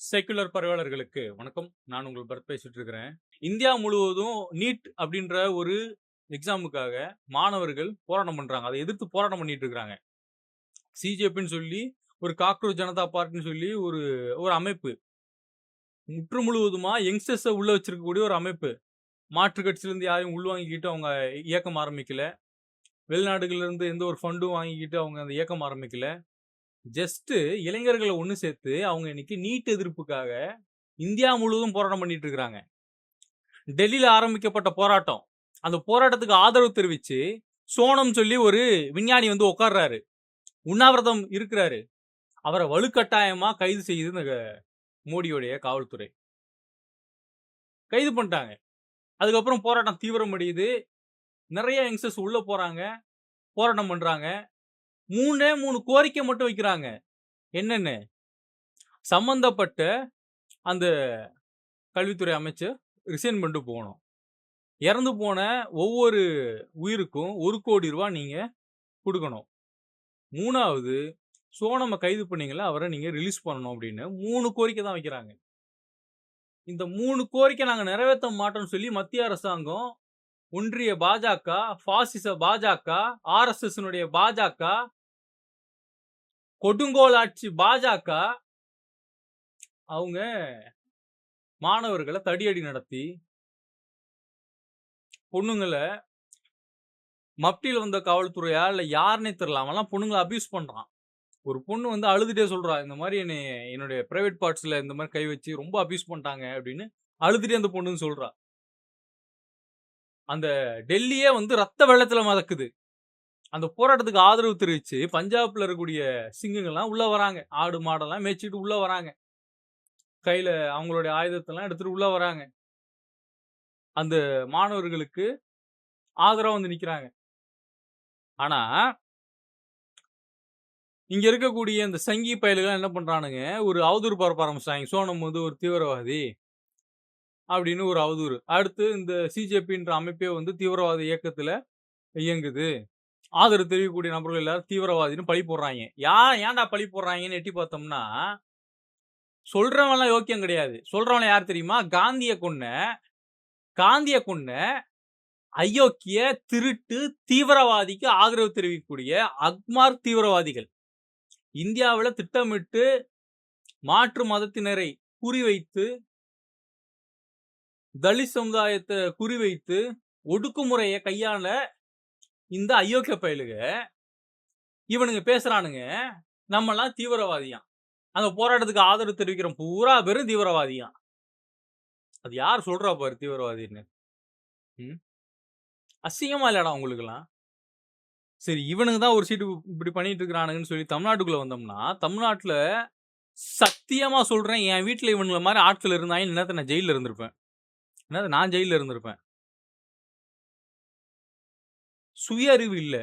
Secular பரவலர்களுக்கு வணக்கம். நான் உங்கள் பரத் பேசிட்டு இருக்கிறேன். இந்தியா முழுவதும் நீட் அப்படின்ற ஒரு எக்ஸாமுக்காக மாணவர்கள் போராட்டம் பண்றாங்க. அதை எதிர்த்து போராட்டம் பண்ணிட்டு இருக்காங்க. சிஜேபின்னு சொல்லி ஒரு காக்ரோச் ஜனதா பார்ட்டின்னு சொல்லி ஒரு ஒரு அமைப்பு. முற்று முழுவதுமா யங்ஸ்டர்ஸ உள்ள வச்சிருக்கக்கூடிய ஒரு அமைப்பு. மாற்று கட்சியிலிருந்து யாரையும் உள்வாங்கிக்கிட்டு அவங்க இயக்கம் ஆரம்பிக்கல. வெளிநாடுகள்ல இருந்து எந்த ஒரு ஃபண்டும் வாங்கிக்கிட்டு அவங்க அந்த இயக்கம் ஆரம்பிக்கல. ஜஸ்ட் இளைஞர்கள ஒண்ணு சேர்த்து அவங்க இன்னைக்கு நீட் எதிர்ப்புக்காக இந்தியா முழுவதும் போராட்டம் பண்ணிட்டு இருக்காங்க. டெல்லியில ஆரம்பிக்கப்பட்ட போராட்டம். அந்த போராட்டத்துக்கு ஆதரவு தெரிவிச்சு, சோனம் சொல்லி ஒரு விஞ்ஞானி வந்து உட்கார்றாரு. உண்ணாவிரதம் இருக்கிறாரு. அவர வலுக்கட்டாயமா கைது செய்யுது இந்த மோடியோடைய காவல்துறை. கைது பண்ணிட்டாங்க. அதுக்கப்புறம் போராட்டம் தீவிரமடையுது. நெறைய யங்ஸ்டர்ஸ் உள்ள போறாங்க. போராட்டம் பண்றாங்க. 3 கோரிக்கை மட்டும் வைக்கிறாங்க. என்னன்னு? சம்பந்தப்பட்ட அந்த கல்வித்துறை அமைச்சர் ரிசைன் பண்ணிட்டு போகணும். இறந்து போன ஒவ்வொரு உயிருக்கும் ரூ. 1,00,00,000 நீங்க குடுக்கணும். 3வது சோனம கைது பண்ணீங்கல்ல, அவர நீங்க ரிலீஸ் பண்ணணும் அப்படின்னு 3 கோரிக்கை தான் வைக்கிறாங்க. இந்த 3 கோரிக்கை நாங்க நிறைவேத்த மாட்டோம்னு சொல்லி மத்திய அரசாங்கம், ஒன்றிய பாஜக, பாசிச பாஜக, ஆர்எஸ்எஸ்னுடைய பாஜக, கொடுங்கோல் ஆட்சி பாஜக, அவங்க மாணவர்கள தடியடி நடத்தி, பொண்ணுங்கள மப்டியில வந்த காவல்துறையா இல்ல யாருன்னே தெரியல. அவன்லாம் பொண்ணுங்கள அபியூஸ் பண்றான். ஒரு பொண்ணு வந்து அழுதுட்டே சொல்றா, இந்த மாரி என்னுடைய பிரைவேட் பார்ட்ஸ்ல இந்த மாரி கை வச்சு ரொம்ப அபியூஸ் பண்ணிட்டாங்க அப்படின்னு அழுதுட்டே அந்த பொண்ணு சொல்றா. அந்த டெல்லியே வந்து ரத்த வெள்ளத்துல மிதக்குது. அந்த போராட்டத்துக்கு ஆதரவு தெரிவிச்சு பஞ்சாப்ல இருக்கக்கூடிய சிங்கங்கள்லாம் உள்ள வராங்க. ஆடு மாடெல்லாம் மேய்ச்சிட்டு உள்ள வராங்க. கையில அவங்களுடைய ஆயுதத்தெல்லாம் எடுத்துட்டு உள்ள வராங்க. அந்த மாணவர்களுக்கு ஆதரவா வந்து நிக்கிறாங்க. ஆனா, இங்க இருக்கக்கூடிய இந்த சங்கி பயலுகலாம் என்ன பண்றானுங்க, ஒரு அவதூறு பரப்ப ஆரம்பிச்சுட்டாங்க. சோனம் வந்து ஒரு தீவிரவாதி அப்படின்னு ஒரு அவதூறு. அடுத்து இந்த சிஜேபின்ற அமைப்பே வந்து தீவிரவாத இயக்கத்துல இயங்குது. ஆதரவு தெரிவிக்கக்கூடிய நபர்கள் எல்லாரும் தீவிரவாதின்னு பழி போடுறாய்ங்க. ஏன்டா பழி போடுறாய்ங்கன்னு எட்டி பார்த்தோம்னா, சொல்றவன்லாம் யோக்கியம் கிடையாது. சொல்றவன் யார் தெரியுமா? காந்திய கொன்ன அயோக்கிய, திருட்டு, தீவிரவாதிக்கு ஆதரவு தெரிவிக்கக்கூடிய அக்மார்க் தீவிரவாதிகள். இந்தியாவுல திட்டமிட்டு மாற்று மதத்தினரை குறிவைத்து, தலித் சமுதாயத்தை குறிவைத்து ஒடுக்குமுறைய கையாள இந்த அயோக்கிய பயலுக இவனுங்க பேசுறானுங்க, நம்மலாம் தீவிரவாதியாம். அந்த போராட்டத்துக்கு ஆதரவு தெரிவிக்கிற பூரா பேரும் தீவிரவாதியாம். அது யார் சொல்றா பாரு தீவிரவாதின்னு. ம். அசிங்கமா இல்லடா உங்களுக்கெல்லாம்? சரி, இவனுங்க தான் ஒரு சீட்டு இப்படி பண்ணிட்டு இருக்கிறானுங்கன்னு சொல்லி தமிழ்நாட்டுக்குள்ள வந்தோம்னா, தமிழ்நாட்டுல சத்தியமா சொல்றேன், என் வீட்ல இவனுங்கள மாரி ஆட்கள் இருந்தாய்ங்கன்னு இந்நேரத்துல நான் ஜெயில்ல இருந்திருப்பேன். நான் ஜெயில்ல இருந்திருப்பேன். சுய அறிவு இல்ல.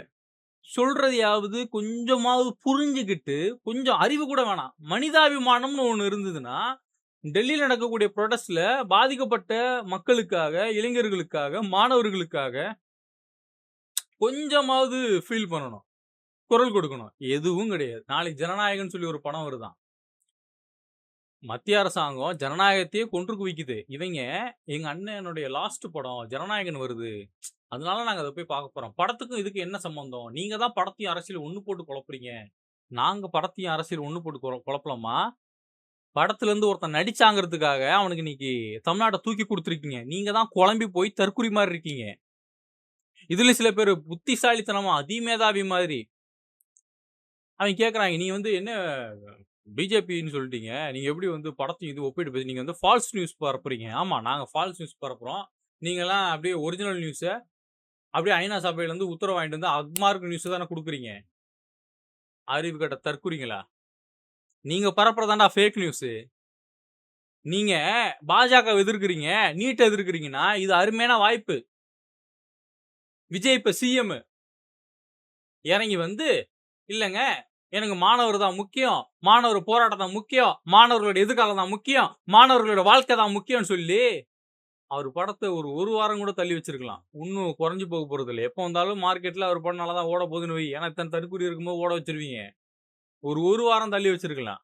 சொல்றதையாவது கொஞ்சமாவது புரிஞ்சுகிட்டு, கொஞ்சம் அறிவு கூட வேணாம். மனிதாபிமானம்னு ஒண்ணு இருந்ததுன்னா, டெல்லியில நடக்கக்கூடிய புரொடெஸ்ட்ல பாதிக்கப்பட்ட மக்களுக்காக, இளைஞர்களுக்காக, மாணவர்களுக்காக கொஞ்சமாவது ஃபீல் பண்ணணும். குரல் கொடுக்கணும். எதுவும் கிடையாது. நாளைக்கு ஜனநாயகம்னு சொல்லி ஒரு படம் வருதாம். மத்திய அரசாங்கம் ஜனநாயகத்தையே கொன்று குவிக்குது. இவைங்க எங்க அண்ணனுடைய லாஸ்ட் படம் ஜனநாயகன் வருது. அதனால நாங்க அத போய் பார்க்க போறோம். படத்துக்கும் இதுக்கும் என்ன சம்பந்தம்? நீங்க தான் படத்தையும் அரசியலும் ஒண்ணு போட்டு குழப்புறீங்க. நாங்க படத்தையும் அரசியல் ஒண்ணு போட்டு குழப்பலாமா? படத்துல இருந்து ஒருத்தன் நடிச்சாங்கிறதுக்காக அவனுக்கு இன்னைக்கு தமிழ்நாட்ட தூக்கி குடுத்துருக்கீங்க. நீங்க தான் குழம்பி போய் தற்குறி மாரி இருக்கீங்க. இதுல சில பேரு புத்திசாலித்தனமா அதிமேதாவி மாதிரி. அவன் கேட்கறாங்க, நீ வந்து என்ன பிஜேபின்னு சொல்லிட்டீங்க. நீங்க எப்படி வந்து படத்தையும் இது ஒப்பிட்டு பேசி நீங்க வந்து ஃபால்ஸ் நியூஸ் பரப்புறீங்க. ஆமா, நாங்க ஃபால்ஸ் நியூஸ் பரப்புறோம். நீங்கலாம் அப்படியே ஒரிஜினல் நியூஸ அப்படியே ஐநா சபையில இருந்து உத்தரவு வாங்கிட்டு வந்து அக்மார்க் நியூஸ் தானே குடுக்குறீங்க. அறிவு கெட்ட தற்குறிங்களா? நீங்க பரப்புறதாண்டா ஃபேக் நியூஸ். நீங்க பாஜக எதிர்க்கிறீங்க, நீட் எதிர்க்கிறீங்கன்னா இது அருமையான வாய்ப்பு. விஜய் இப்ப சிஎம் இறங்கி வந்து, இல்லங்க எனக்கு மாணவர் தான் முக்கியம், மாணவர் போராட்டம் தான் முக்கியம், மாணவர்களுடைய எதிர்காலம் தான் முக்கியம், மாணவர்களோட வாழ்க்கை தான் முக்கியம்னு சொல்லி அவர் படத்தை ஒரு வாரம் கூட தள்ளி வச்சிருக்கலாம். இன்னும் குறைஞ்சு போக போறது இல்ல. எப்போ வந்தாலும் மார்க்கெட்ல அவர் படம் நல்லா தான் ஓட போகுதுன்னு வை. ஏன்னா இத்தனை தற்குறி இருக்கும்போது ஓட வச்சிருவீங்க. ஒரு வாரம் தள்ளி வச்சிருக்கலாம்.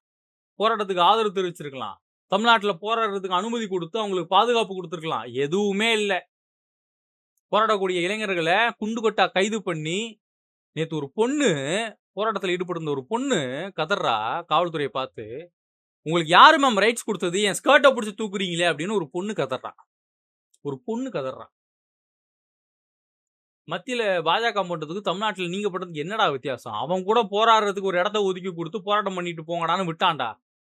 போராட்டத்துக்கு ஆதரவு தெரிவிச்சிருக்கலாம். தமிழ்நாட்டுல போராடுறதுக்கு அனுமதி குடுத்து, அவங்களுக்கு பாதுகாப்பு குடுத்துருக்கலாம். எதுவுமே இல்ல. போராடக்கூடிய இளைஞர்கள குண்டு கொட்டா கைது பண்ணி, நேத்து ஒரு பொண்ணு போராட்டத்துல ஈடுபட்டிருந்த ஒரு பொண்ணு கதர்றா காவல்துறைய பார்த்து, "உங்களுக்கு யாரு மேம் ரைட்ஸ் குடுத்தது? என் ஸ்கர்ட்ட புடிச்சு தூக்குறீங்களே!" அப்படின்னு ஒரு பொண்ணு கதர்றா. ஒரு பொண்ணு கதர்றா. மத்தியில பாஜக பண்றதுக்கும், தமிழ்நாட்டுல நீங்க பண்றதுக்கு என்னடா வித்தியாசம்? அவன் கூட போராடுறதுக்கு ஒரு இடத்த ஒதுக்கி குடுத்து, போராட்டம் பண்ணிட்டு போங்கடான்னு விட்டான்டா.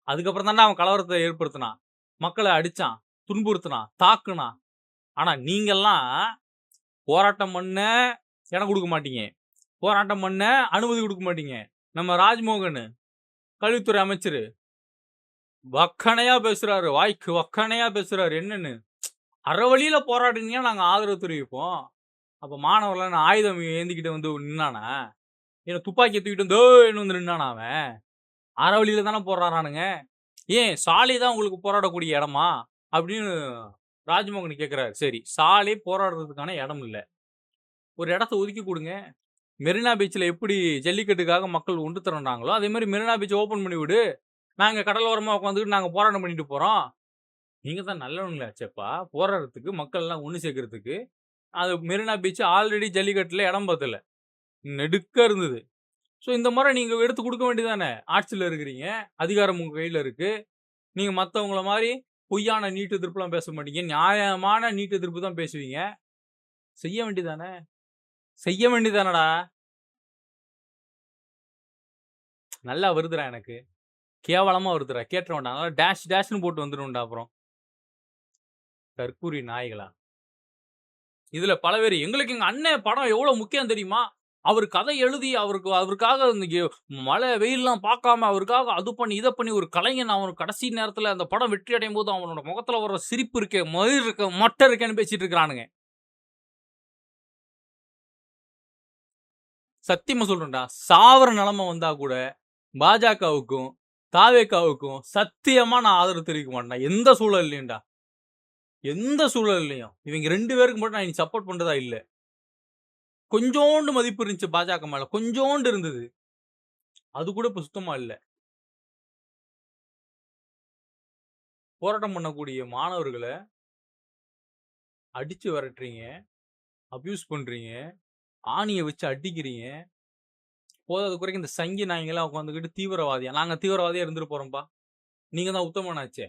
அதுக்கப்புறம் தான்டா அவன் கலவரத்த ஏற்படுத்துனான். மக்கள அடிச்சான், துன்புறுத்துனான், தாக்குனான். ஆனா நீங்கல்லாம் போராட்டம் பண்ண இடம் குடுக்க மாட்டீங்க. போராட்டம் பண்ண அனுமதி குடுக்க மாட்டீங்க. நம்ம ராஜ்மோகன் கல்வித்துறை அமைச்சரு வக்கணையா பேசுறாரு. வாய்க்கு வக்கணையா பேசுறாரு. என்னன்னு? அறவழியில போராடுனீங்கன்னா நாங்க ஆதரவு தெரிவிப்போம். அப்ப மாணவர்லாம் ஆயுதம் ஏந்திக்கிட்டு வந்து நின்னானா? இல்ல துப்பாக்கிய தூக்கிட்டு வந்து "ஓய்ன்னு" வந்து நின்னானா அவன்? அறவழியில தானே போராடுறானுங்க. ஏன் சாலை தான் உங்களுக்கு போராடக்கூடிய இடமா? அப்படின்னு ராஜ்மோகன் கேட்கிறாரு. சரி, சாலை போராடுறதுக்கான இடம் இல்ல. ஒரு இடத்த ஒதுக்கி குடுங்க. மெரினா பீச்ல எப்படி ஜல்லிக்கட்டுக்காக மக்கள் ஒன்று திரண்டாங்களோ, அதே மாரி மெரினா பீச்ச ஓப்பன் பண்ணி விடு. நாங்க கடலோரமா உட்காந்துக்கிட்டு நாங்க போராட்டம் பண்ணிட்டு போறோம். நீங்க தான் நல்லவங்களாச்சேப்பா. போராடுறதுக்கு மக்கள்லாம் ஒண்ணு சேர்க்கறதுக்கு. அது மெரினா பீச் ஆல்ரெடி ஜல்லிக்கட்டுல இடம் பத்தல. நெடுக்க இருந்தது. ஸோ இந்த முறை நீங்க எடுத்து குடுக்க வேண்டியது தானே. ஆட்சியில இருக்கிறீங்க. அதிகாரம் உங்க கையில இருக்கு. நீங்க மத்தவங்கள மாரி பொய்யான நீட் எதிர்ப்புலாம் பேச மாட்டீங்க. நியாயமான நீட் எதிர்ப்பு தான் பேசுவீங்க. செய்ய வேண்டியது தானே. செய்ய வேண்டியது தானடா. நல்லா வருதுடா எனக்கு. கேவலமா வருதுடா. கேட்டுறவேன்டா. நல்லா டேஷ் டேஷ்ன்னு போட்டு வந்துருவேன்டா அப்புறம். தற்கூரி நாய்களா. இதுல பல பேரு, எங்களுக்கு எங்க அண்ணன் படம் எவ்வளவு முக்கியம் தெரியுமா? அவரு கதை எழுதி அவருக்காக இந்த மழை, வெயில்லாம் பார்க்காம அவருக்காக அது பண்ணி, இத பண்ணி ஒரு கலைஞன் அவன் கடைசி நேரத்துல அந்த படம் வெற்றி அடையும்போது அவனோட முகத்துல வர்ற சிரிப்பு இருக்கே, மயிர் இருக்கு, மொட்டை இருக்கேன்னு பேசிட்டு இருக்கிறானுங்க. சத்தியமா சொல்றேன்டா. சாவர நிலைமை வந்தா கூட பாஜகவுக்கும், தாவேகாவுக்கும் சத்தியமா நான் ஆதரவு தெரிவிக்க மாட்டேன்டா. எந்த சூழல்லயும்டா. எந்த சூழல்லயும். இவங்க 2 பேருக்கு மட்டும் நான் இனி சப்போர்ட் பண்றதா இல்ல. கொஞ்சோண்டு மதிப்பு இருந்துச்சு பாஜக மேல. கொஞ்சோண்டு இருந்தது. அது கூட இப்ப சுத்தமா இல்ல. போராட்டம் பண்ணக்கூடிய மாணவர்கள அடிச்சு விரட்டுறீங்க, அபியூஸ் பண்றீங்க, ஆணிய வச்சு அடிக்கிறீங்க. போதாத குறைக்கு இந்த சங்கி நாய்ங்கலாம் உட்காந்துக்கிட்டு தீவிரவாதியா? நாங்க தீவிரவாதியா இருந்துட்டு போறோம்ப்பா. நீங்க தான் உத்தமனாச்சே.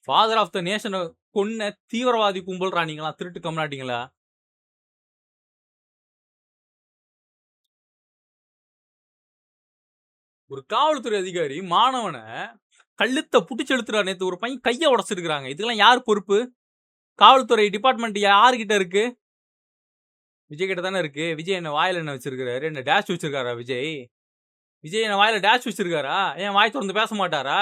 ஃபாதர் ஆஃப் த நேஷன கொன்ன தீவிரவாதி கும்பல்றா நீங்கலாம். திருட்டு கம்நாட்டிங்களா? ஒரு காவல்துறை அதிகாரி மாணவன கழுத்த புடிச்சு இழுத்துறாரு. நேத்து ஒரு பையன் கைய உடைச்சிருக்காங்க. இதுக்கெல்லாம் யார் பொறுப்பு? காவல்துறை டிபார்ட்மெண்ட் யார்கிட்ட இருக்கு? விஜய் கிட்ட தானே இருக்கு. விஜய் என்ன வாயில என்ன வச்சிருக்காரு? என்ன டேஷ் வச்சிருக்காரா விஜய்? விஜய் என்ன வாயில டேஷ் வச்சிருக்காரா? ஏன் வாய் தொறந்து பேச மாட்டாரா?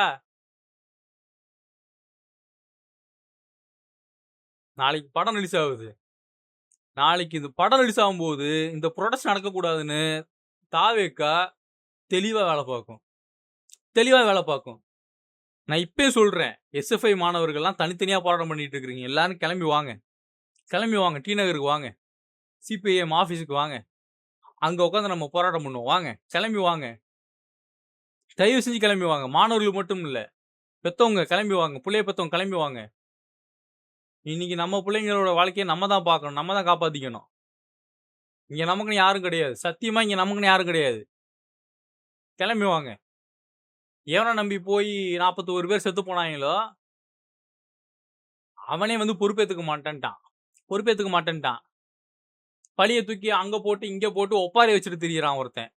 நாளைக்கு படம் ரிலீஸ் ஆகுது. நாளைக்கு இந்த படம் ரிலீஸ் ஆகும்போது இந்த புரொடெஸ்ட் நடக்கக்கூடாதுன்னு தாவேகா தெளிவா வேலை பார்க்கும். தெளிவா வேலை பார்க்கும். நான் இப்பயே சொல்றேன். எஸ்எஃப்ஐ மாணவர்கள்லாம் தனித்தனியா போராட்டம் பண்ணிட்டு இருக்கிறீங்க. எல்லாரும் கிளம்பி வாங்க. கிளம்பி வாங்க. டி நகருக்கு வாங்க. சிபிஐஎம் ஆபீஸுக்கு வாங்க. அங்க உட்காந்து நம்ம போராட்டம் பண்ணுவோம். வாங்க. கிளம்பி வாங்க. தயவு செஞ்சு கிளம்பி வாங்க. மாணவர்கள் மட்டும் இல்ல. பெத்தவங்க கிளம்பி வாங்க. புள்ளைய பெத்தவங்க கிளம்பி வாங்க. இன்னைக்கு நம்ம பிள்ளைங்களோட வாழ்க்கைய நம்ம தான் பார்க்கணும். நம்ம தான் காப்பாத்திக்கணும். இங்க நமக்குன்னு யாரும் கிடையாது. சத்தியமா இங்க நமக்குன்னு யாரும் கிடையாது. கிளம்பி வாங்க. எவன நம்பி போய் 41 பேர் செத்து போனாங்களோ, அவனே வந்து பொறுப்பேத்துக்க மாட்டேன்ட்டான். பொறுப்பேத்துக்க மாட்டேன்ட்டான். பழிய தூக்கி அங்க போட்டு, இங்க போட்டு ஒப்பாரி வச்சுட்டு திரியிறான் ஒருத்தன்.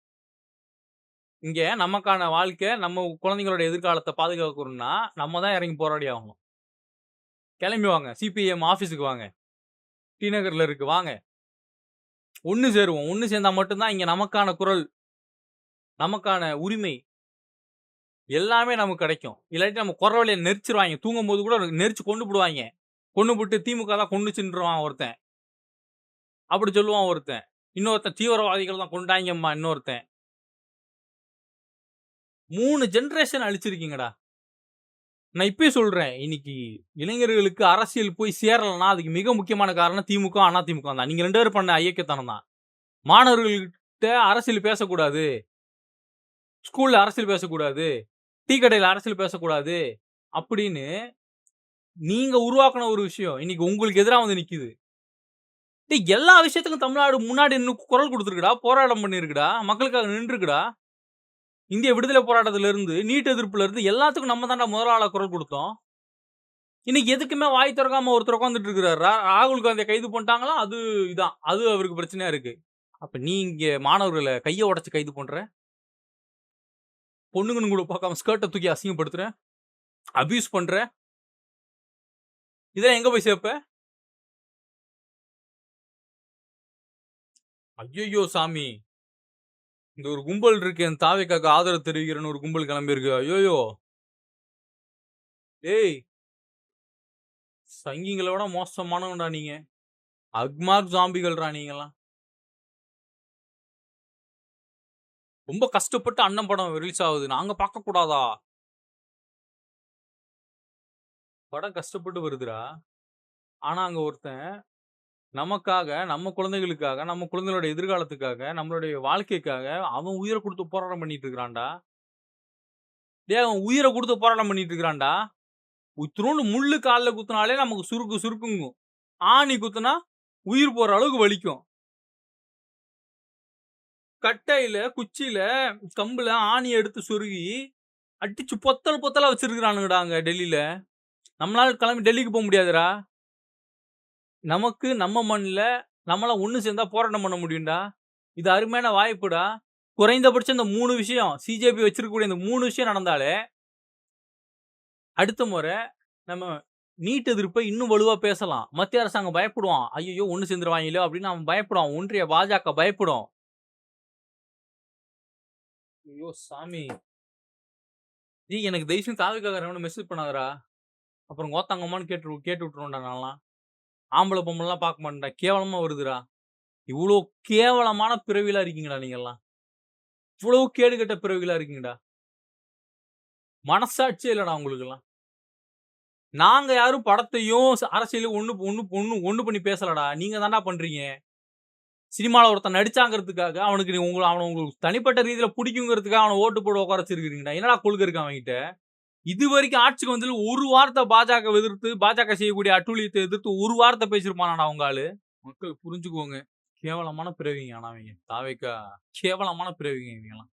இங்க நமக்கான வாழ்க்கை, நம்ம குழந்தைங்களோட எதிர்காலத்த பாதுகாக்கணும்னா, நம்ம தான் இறங்கி போராடி ஆகணும். கிளம்பி வாங்க. சிபிஎம் ஆபீஸுக்கு வாங்க. டி நகர்ல இருக்கு. வாங்க. ஒண்ணு சேருவோம். ஒண்ணு சேர்ந்தா மட்டும் தான் இங்க நமக்கான குரல், நமக்கான உரிமை எல்லாமே நமக்கு கிடைக்கும். இல்லாட்டி நம்ம குரவலைய நெரிச்சிருவாங்க. தூங்கும்போது கூட நெரிச்சு கொன்னுபுடுவாங்க. கொன்னுபுட்டு திமுக தான் கொன்னுச்சுன்றுவான் ஒருத்தன். அப்படி சொல்லுவான் ஒருத்தன். இன்னொருத்தன் தீவிரவாதிகள் தான் கொண்டாய்ங்கம்மா இன்னொருத்தன். 3 ஜெனரேஷன் அழிச்சிருக்கீங்கடா. நான் இப்பயே சொல்றேன். இன்னைக்கு இளைஞர்களுக்கு அரசியல் போய் சேரலன்னா, அதுக்கு மிக முக்கியமான காரணம் திமுக, அதிமுக தான். நீங்க 2 பேரும் பண்ண ஐயக்கத்தனம் தான். மாணவர்கள்கிட்ட அரசியல் பேசக்கூடாது. ஸ்கூல்ல அரசியல் பேசக்கூடாது. டீ கடையில அரசியல் பேசக்கூடாது. அப்படின்னு நீங்க உருவாக்குன ஒரு விஷயம். இன்னைக்கு உங்களுக்கு எதிரா வந்து நிக்குது. டேய் எல்லா விஷயத்துக்கும் தமிழ்நாடு முன்னாடி நின்னு குரல் குடுத்திருக்குடா. போராட்டம் பண்ணியிருக்குடா. மக்களுக்காக நின்றுக்குடா. இந்திய விடுதலை போராட்டத்துல இருந்து, நீட் எதிர்ப்புல இருந்து எல்லாத்துக்கும் நம்ம தான்டா முதல் ஆளா குரல் குடுத்தோம். இன்னைக்கு எதுக்குமே வாய் திறக்காம ஒருத்தர் உட்கார்ந்துட்டு இருக்கிறாரு. ராகுல் காந்திய கைது பண்ணிட்டாங்களா, அது இதான். அது அவருக்கு பிரச்சனையா இருக்கு. அப்ப நீ இங்க மாணவர்கள கைய உடைச்சு கைது பண்ற. பொண்ணுங்கன்னு கூட பார்க்காம ஸ்கர்ட்ட தூக்கி அசிங்கப்படுத்துற. அபியூஸ் பண்ற. இதெல்லாம் எங்க போய் சேர்ப்ப? ஐய்யய்யோ சாமி! இந்த ஒரு கும்பல் இருக்கு. என் தாவேக்காக்கு ஆதரவு தெரிவிக்கிறேன்னு ஒரு கும்பல் கிளம்பியிருக்கு. ஐய்யய்யோ! ஏய்! சங்கிங்கள விட மோசமானவன்டா நீங்க. அக்மார்க் ஜாம்பிகள்டா நீங்கலாம். ரொம்ப கஷ்டப்பட்டு அண்ணன் படம் ரிலீஸ் ஆகுது. நாங்க பார்க்க கூடாதா? படம் கஷ்டப்பட்டு வருதுடா. ஆனா அங்க ஒருத்தன் நமக்காக, நம்ம குழந்தைகளுக்காக, நம்ம குழந்தைகளோட எதிர்காலத்துக்காக, நம்மளுடைய வாழ்க்கைக்காக அவன் உயிர குடுத்து போராட்டம் பண்ணிட்டு இருக்கிறான்டா. டேய் அவன் உயிர குடுத்து போராட்டம் பண்ணிட்டு இருக்கிறான்டா. இத்துணூண்டு முள்ளு கால்ல குத்துனாலே நமக்கு சுருக்கு சுருக்குங்கும். ஆணி குத்துனா உயிர் போற அளவுக்கு வலிக்கும். கட்டையில, குச்சியில, கம்புல ஆணிய எடுத்து சொருகி, அடிச்சு பொத்தல் பொத்தலா வச்சிருக்கானுங்கடா அங்க டெல்லில. நம்மளால கிளம்பி டெல்லிக்கு போ முடியாதுடா. நமக்கு நம்ம மண்ல நம்மலாம் ஒண்ணு சேர்ந்தா போராட்டம் பண்ண முடியும்டா. இது அருமையான வாய்ப்புடா. குறைந்தபட்சம் இந்த 3 விஷயம் சிஜேபி வச்சிருக்கக்கூடிய இந்த 3 விஷயம் நடந்தாலே, அடுத்த முறை நம்ம நீட் எதிர்ப்ப இன்னும் வலுவா பேசலாம். மத்திய அரசாங்கம் பயப்படுவான். ஐய்யய்யோ! ஒண்ணு சேர்ந்துருவாய்ங்களோ! அப்படின்னு அவன் பயப்படுவான். ஒன்றிய பாஜக பயப்படும். ஐயோ சாமி! டேய் எனக்கு தயவு செஞ்சு தாவேக்காக்காரன் மெசேஜ் பண்ணாதடா. அப்புறம் கோத்தாங்கம்மான்னு கேட்டு விட்டுருவேன்டா நான்லாம். ஆம்பள பொம்பளலாம் பார்க்க மாட்டேன்டா. கேவலமா வருதுடா. இவ்ளோ கேவலமான பிறவிகளா இருக்கீங்கடா நீங்கலாம். இவ்வளவு கேடுகெட்ட பிறவிகளா இருக்கீங்கடா. மனசாட்சியே இல்லடா உங்களுக்கெல்லாம். நாங்க யாரும் படத்தையும், அரசியலையும் ஒண்ணு பண்ணி பேசலடா. நீங்க தான்டா பண்றீங்க. சினிமால ஒருத்தன் நடிச்சாங்கிறதுக்காக, அவனுக்கு அவன உங்களுக்கு தனிப்பட்ட ரீதியில புடிக்குங்கிறதுக்காக அவன ஓட்டு போட உட்கார வச்சிருக்கிறீங்கடா. என்னடா கொள்கை இருக்கு அவன்கிட்ட? இதுவரைக்கும் ஆட்சிக்கு வந்ததுல ஒரு வார்த்தை பாஜகவ எதிர்த்து, பாஜக செய்யக்கூடிய அட்டூழியத்த எதிர்த்து ஒரு வார்த்தை பேசியிருப்பானாடா உங்க ஆளு? மக்கள் புரிஞ்சுக்கோங்க. கேவலமான பிறவிங்க ஆனா அவைங்க. தாவேக்கா கேவலமான பிறவிங்க இவைங்கலாம்.